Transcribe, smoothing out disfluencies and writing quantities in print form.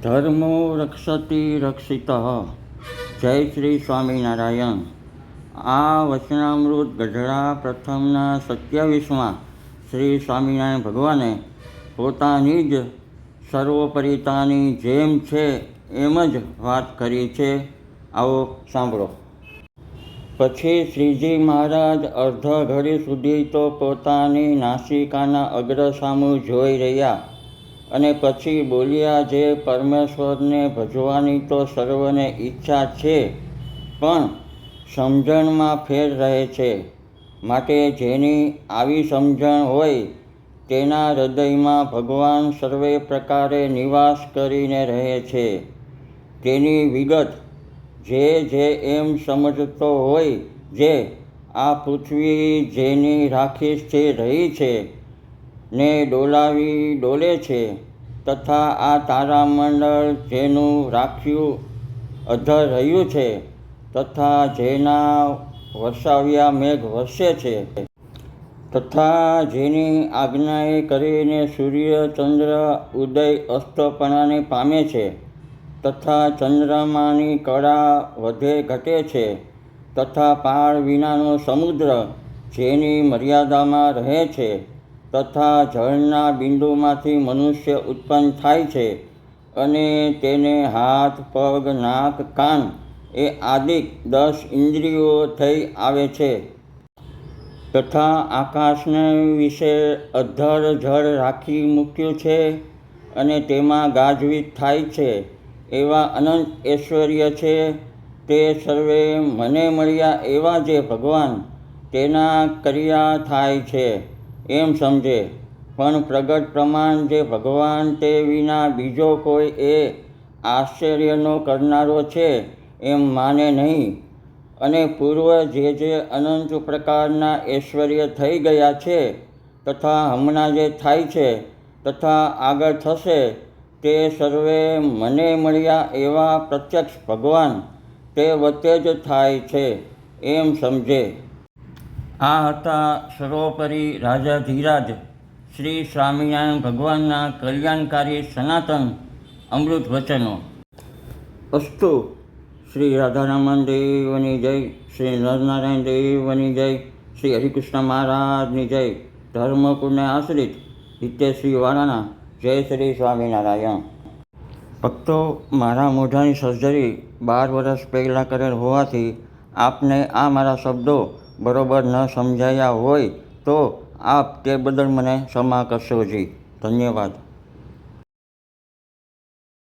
ધર્મો રક્ષતિ રક્ષિત. જય શ્રી સ્વામિનારાયણ. આ વચનામૃત ગઢડા પ્રથમના 27માં શ્રી સ્વામિનારાયણ ભગવાને પોતાની જ સર્વોપરિતાની જેમ છે એમ જ વાત કરી છે. આવો સાંભળો. પછી શ્રીજી મહારાજ અર્ધ ઘડી સુધી તો પોતાની નાસિકાના અગ્ર સામું જોઈ રહ્યા અને પછી બોલ્યા, જે પરમેશ્વરને ભજવાની તો સર્વને ઈચ્છા છે, પણ સમજણમાં ફેર રહે છે. માટે જેની આવી સમજણ હોય તેના હૃદયમાં ભગવાન સર્વે પ્રકારે નિવાસ કરીને રહે છે. તેની વિગત જે એમ સમજતો હોય, જે આ પૃથ્વી જેની રાખીશથી રહી છે ને ડોલે છે, તથા આ તારામંડળ જેનું રાખ્યું અધર રહ્યું છે, તથા જેના વરસાવ્યા મેઘ વરસે છે, તથા જેની આજ્ઞાએ કરીને સૂર્ય ચંદ્ર ઉદય અસ્તપણાને પામે છે, તથા ચંદ્રમાની કળા વધે ઘટે છે, તથા પાર વિનાનો સમુદ્ર જેની મર્યાદામાં રહે છે, તથા જળના બિંદુમાંથી મનુષ્ય ઉત્પન્ન થાય છે અને તેને હાથ પગ નાક કાન એ આદિક 10 ઇન્દ્રિયો થઈ આવે છે, તથા આકાશને વિશે અધર જળ રાખી મૂક્યું છે અને તેમાં ગાજવીજ થાય છે, એવા અનંત ઐશ્વર્ય છે. તે સર્વે મને મળ્યા એવા જે ભગવાન તેના કર્યા થાય છે એમ સમજે. પણ પ્રગટ પ્રમાણ જે ભગવાન તે વિના બીજો કોઈ એ આશ્ચર્યનો કરનારો છે એમ માને નહીં. અને પૂર્વ જે અનંત પ્રકારના ઐશ્વર્ય થઈ ગયા છે, તથા હમણાં જે થાય છે, તથા આગળ થશે, તે સર્વે મને મળ્યા એવા પ્રત્યક્ષ ભગવાન તે વચ્ચે જ થાય છે એમ સમજે. આ હતા સર્વોપરી રાજાધિરાજ શ્રી સ્વામિનારાયણ ભગવાનના કલ્યાણકારી સનાતન અમૃત વચનો. અસ્તુ. શ્રી રાધારમણ દેવની જય, શ્રી નરનારાયણ દેવની જય, શ્રી હરિકૃષ્ણ મહારાજની જય. ધર્મકુળને આશ્રિત હિતેશ્રી વાળાના જય શ્રી સ્વામિનારાયણ. ભક્તો, મારા મોઢાની સર્જરી 12 વર્ષ પહેલાં કરેલ હોવાથી આપને આ મારા શબ્દો બરોબર ન સમજાયા હોય તો આપ તે બદલ મને ક્ષમા કરશો જી. ધન્યવાદ.